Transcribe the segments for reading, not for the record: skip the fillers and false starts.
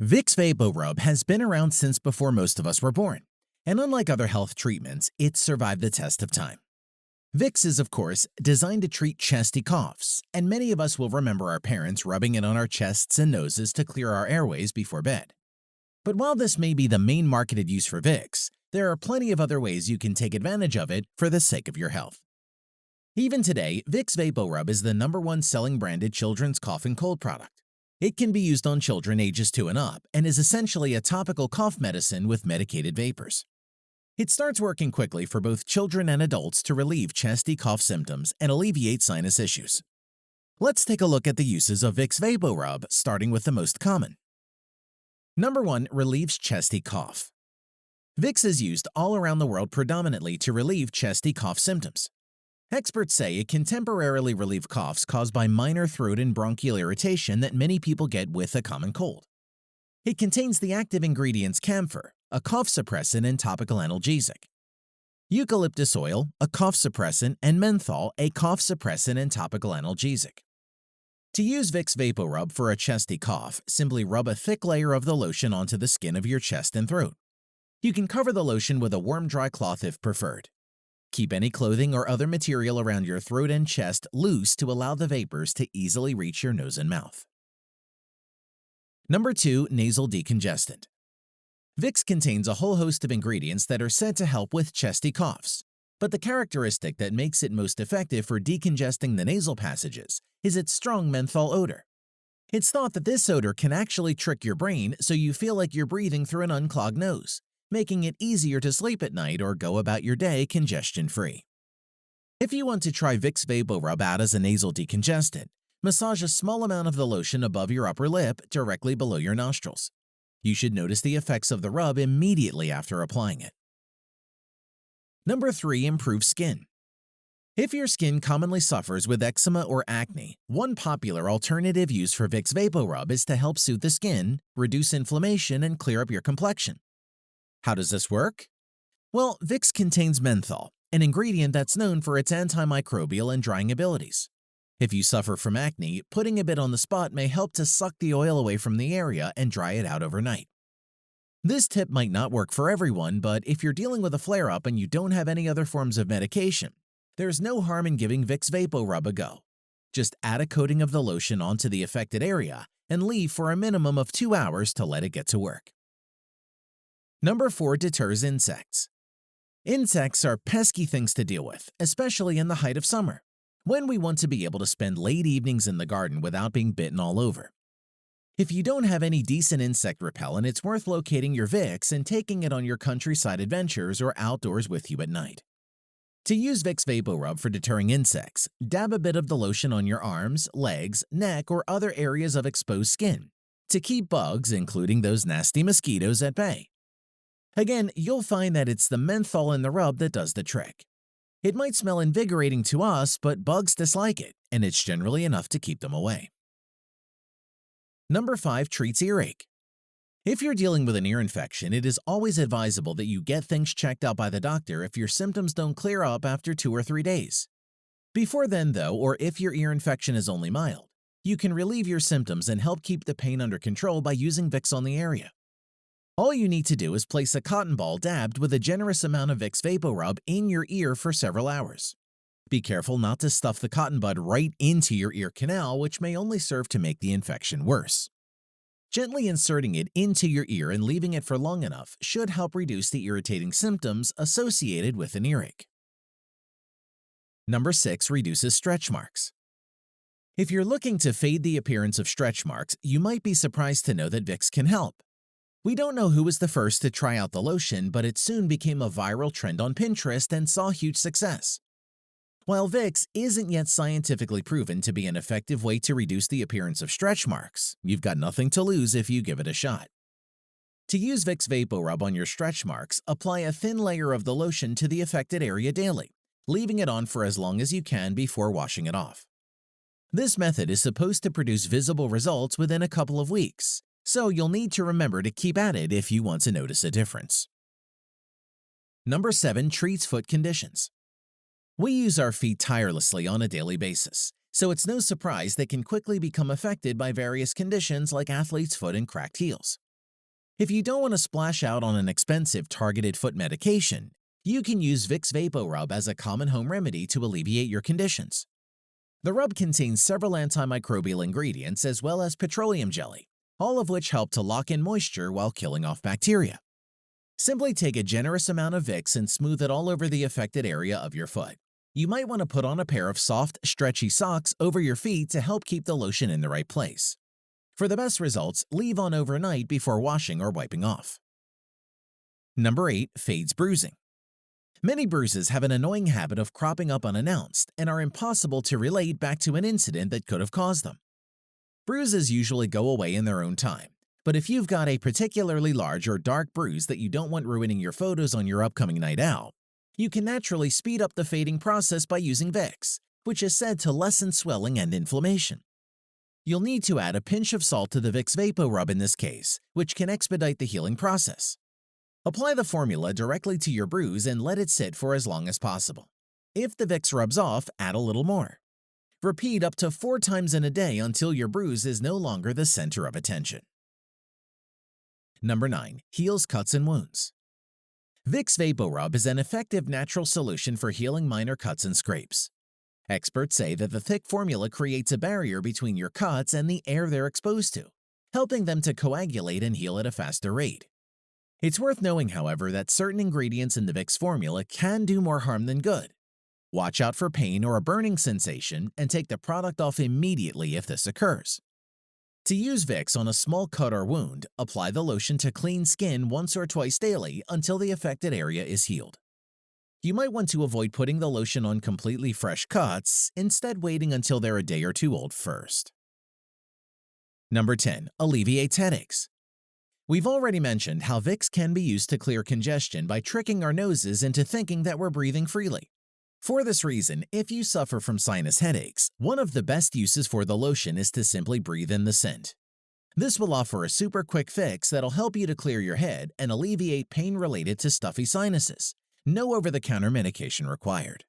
Vicks VapoRub has been around since before most of us were born, and unlike other health treatments, it's survived the test of time. Vicks is, of course, designed to treat chesty coughs, and many of us will remember our parents rubbing it on our chests and noses to clear our airways before bed. But while this may be the main marketed use for Vicks, there are plenty of other ways you can take advantage of it for the sake of your health. Even today, Vicks VapoRub is the #1 selling branded children's cough and cold product. It can be used on children ages 2 and up and is essentially a topical cough medicine with medicated vapors. It starts working quickly for both children and adults to relieve chesty cough symptoms and alleviate sinus issues. Let's take a look at the uses of Vicks VapoRub, starting with the most common. #1. Relieves chesty cough. Vicks is used all around the world predominantly to relieve chesty cough symptoms. Experts say it can temporarily relieve coughs caused by minor throat and bronchial irritation that many people get with a common cold. It contains the active ingredients camphor, a cough suppressant and topical analgesic, eucalyptus oil, a cough suppressant, and menthol, a cough suppressant and topical analgesic. To use Vicks VapoRub for a chesty cough, simply rub a thick layer of the lotion onto the skin of your chest and throat. You can cover the lotion with a warm, dry cloth if preferred. Keep any clothing or other material around your throat and chest loose to allow the vapors to easily reach your nose and mouth. #2. Nasal decongestant. Vicks contains a whole host of ingredients that are said to help with chesty coughs, but the characteristic that makes it most effective for decongesting the nasal passages is its strong menthol odor. It's thought that this odor can actually trick your brain so you feel like you're breathing through an unclogged nose, making it easier to sleep at night or go about your day congestion-free. If you want to try Vicks VapoRub out as a nasal decongestant, massage a small amount of the lotion above your upper lip directly below your nostrils. You should notice the effects of the rub immediately after applying it. #3. Improves skin. If your skin commonly suffers with eczema or acne, one popular alternative use for Vicks VapoRub is to help soothe the skin, reduce inflammation, and clear up your complexion. How does this work? Well, Vicks contains menthol, an ingredient that's known for its antimicrobial and drying abilities. If you suffer from acne, putting a bit on the spot may help to suck the oil away from the area and dry it out overnight. This tip might not work for everyone, but if you're dealing with a flare-up and you don't have any other forms of medication, there's no harm in giving Vicks VapoRub a go. Just add a coating of the lotion onto the affected area and leave for a minimum of 2 hours to let it get to work. #4. Deters insects. Insects are pesky things to deal with, especially in the height of summer, when we want to be able to spend late evenings in the garden without being bitten all over. If you don't have any decent insect repellent, it's worth locating your Vicks and taking it on your countryside adventures or outdoors with you at night. To use Vicks VapoRub for deterring insects, dab a bit of the lotion on your arms, legs, neck, or other areas of exposed skin to keep bugs, including those nasty mosquitoes, at bay. Again, you'll find that it's the menthol in the rub that does the trick. It might smell invigorating to us, but bugs dislike it, and it's generally enough to keep them away. #5. Treats earache. If you're dealing with an ear infection, it is always advisable that you get things checked out by the doctor if your symptoms don't clear up after 2 or 3 days. Before then, though, or if your ear infection is only mild, you can relieve your symptoms and help keep the pain under control by using Vicks on the area. All you need to do is place a cotton ball dabbed with a generous amount of Vicks VapoRub in your ear for several hours. Be careful not to stuff the cotton bud right into your ear canal, which may only serve to make the infection worse. Gently inserting it into your ear and leaving it for long enough should help reduce the irritating symptoms associated with an earache. #6. Reduces stretch marks. If you're looking to fade the appearance of stretch marks, you might be surprised to know that Vicks can help. We don't know who was the first to try out the lotion, but it soon became a viral trend on Pinterest and saw huge success. While Vicks isn't yet scientifically proven to be an effective way to reduce the appearance of stretch marks, you've got nothing to lose if you give it a shot. To use Vicks VapoRub on your stretch marks, apply a thin layer of the lotion to the affected area daily, leaving it on for as long as you can before washing it off. This method is supposed to produce visible results within a couple of weeks, so you'll need to remember to keep at it if you want to notice a difference. #7. Treats foot conditions. We use our feet tirelessly on a daily basis, so it's no surprise they can quickly become affected by various conditions like athlete's foot and cracked heels. If you don't want to splash out on an expensive targeted foot medication, you can use Vicks VapoRub as a common home remedy to alleviate your conditions. The rub contains several antimicrobial ingredients as well as petroleum jelly, all of which help to lock in moisture while killing off bacteria. Simply take a generous amount of Vicks and smooth it all over the affected area of your foot. You might want to put on a pair of soft, stretchy socks over your feet to help keep the lotion in the right place. For the best results, leave on overnight before washing or wiping off. Number 8. Fades bruising. Many bruises have an annoying habit of cropping up unannounced and are impossible to relate back to an incident that could have caused them. Bruises usually go away in their own time, but if you've got a particularly large or dark bruise that you don't want ruining your photos on your upcoming night out, you can naturally speed up the fading process by using Vicks, which is said to lessen swelling and inflammation. You'll need to add a pinch of salt to the Vicks VapoRub in this case, which can expedite the healing process. Apply the formula directly to your bruise and let it sit for as long as possible. If the Vicks rubs off, add a little more. Repeat up to 4 times in a day until your bruise is no longer the center of attention. Number 9. Heals cuts and wounds. Vicks VapoRub is an effective natural solution for healing minor cuts and scrapes. Experts say that the thick formula creates a barrier between your cuts and the air they're exposed to, helping them to coagulate and heal at a faster rate. It's worth knowing, however, that certain ingredients in the Vicks formula can do more harm than good. Watch out for pain or a burning sensation and take the product off immediately if this occurs. To use Vicks on a small cut or wound, apply the lotion to clean skin once or twice daily until the affected area is healed. You might want to avoid putting the lotion on completely fresh cuts, instead waiting until they're a day or two old first. Number 10. Alleviates headaches. We've already mentioned how Vicks can be used to clear congestion by tricking our noses into thinking that we're breathing freely. For this reason, if you suffer from sinus headaches, one of the best uses for the lotion is to simply breathe in the scent. This will offer a super quick fix that'll help you to clear your head and alleviate pain related to stuffy sinuses. No over-the-counter medication required.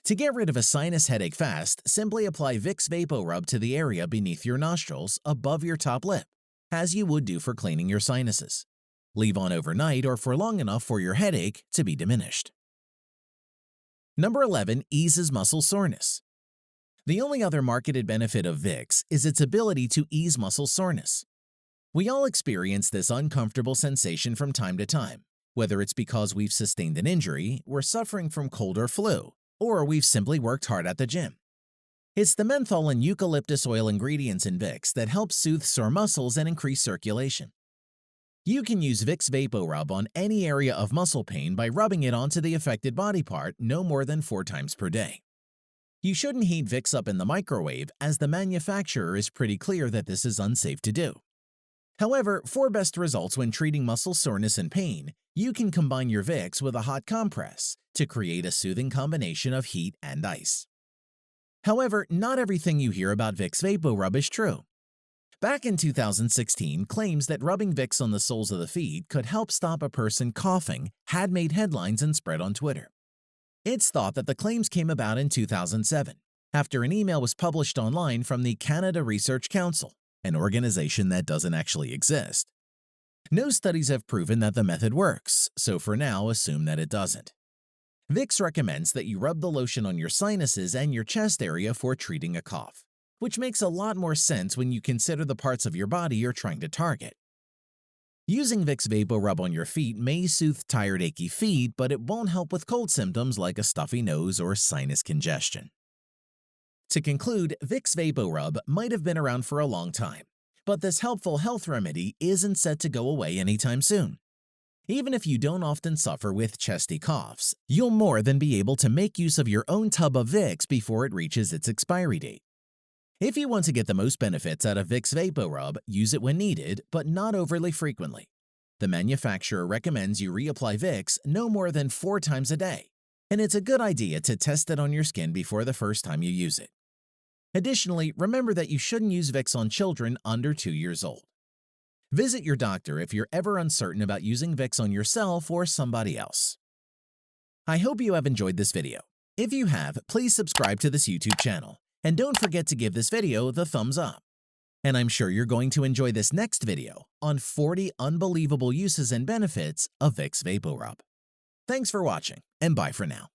To get rid of a sinus headache fast, simply apply Vicks VapoRub to the area beneath your nostrils above your top lip, as you would do for cleaning your sinuses. Leave on overnight or for long enough for your headache to be diminished. Number 11. Eases muscle soreness. The only other marketed benefit of Vicks is its ability to ease muscle soreness. We all experience this uncomfortable sensation from time to time, whether it's because we've sustained an injury, we're suffering from cold or flu, or we've simply worked hard at the gym. It's the menthol and eucalyptus oil ingredients in Vicks that help soothe sore muscles and increase circulation. You can use Vicks VapoRub on any area of muscle pain by rubbing it onto the affected body part no more than 4 times per day. You shouldn't heat Vicks up in the microwave, as the manufacturer is pretty clear that this is unsafe to do. However, for best results when treating muscle soreness and pain, you can combine your Vicks with a hot compress to create a soothing combination of heat and ice. However, not everything you hear about Vicks VapoRub is true. Back in 2016, claims that rubbing Vicks on the soles of the feet could help stop a person coughing had made headlines and spread on Twitter. It's thought that the claims came about in 2007, after an email was published online from the Canada Research Council, an organization that doesn't actually exist. No studies have proven that the method works, so for now, assume that it doesn't. Vicks recommends that you rub the lotion on your sinuses and your chest area for treating a cough, which makes a lot more sense when you consider the parts of your body you're trying to target. Using Vicks VapoRub on your feet may soothe tired, achy feet, but it won't help with cold symptoms like a stuffy nose or sinus congestion. To conclude, Vicks VapoRub might have been around for a long time, but this helpful health remedy isn't set to go away anytime soon. Even if you don't often suffer with chesty coughs, you'll more than be able to make use of your own tub of Vicks before it reaches its expiry date. If you want to get the most benefits out of Vicks VapoRub, use it when needed, but not overly frequently. The manufacturer recommends you reapply Vicks no more than 4 times a day, and it's a good idea to test it on your skin before the first time you use it. Additionally, remember that you shouldn't use Vicks on children under 2 years old. Visit your doctor if you're ever uncertain about using Vicks on yourself or somebody else. I hope you have enjoyed this video. If you have, please subscribe to this YouTube channel. And don't forget to give this video the thumbs up. And I'm sure you're going to enjoy this next video on 40 unbelievable uses and benefits of Vicks VapoRub. Thanks for watching, and bye for now.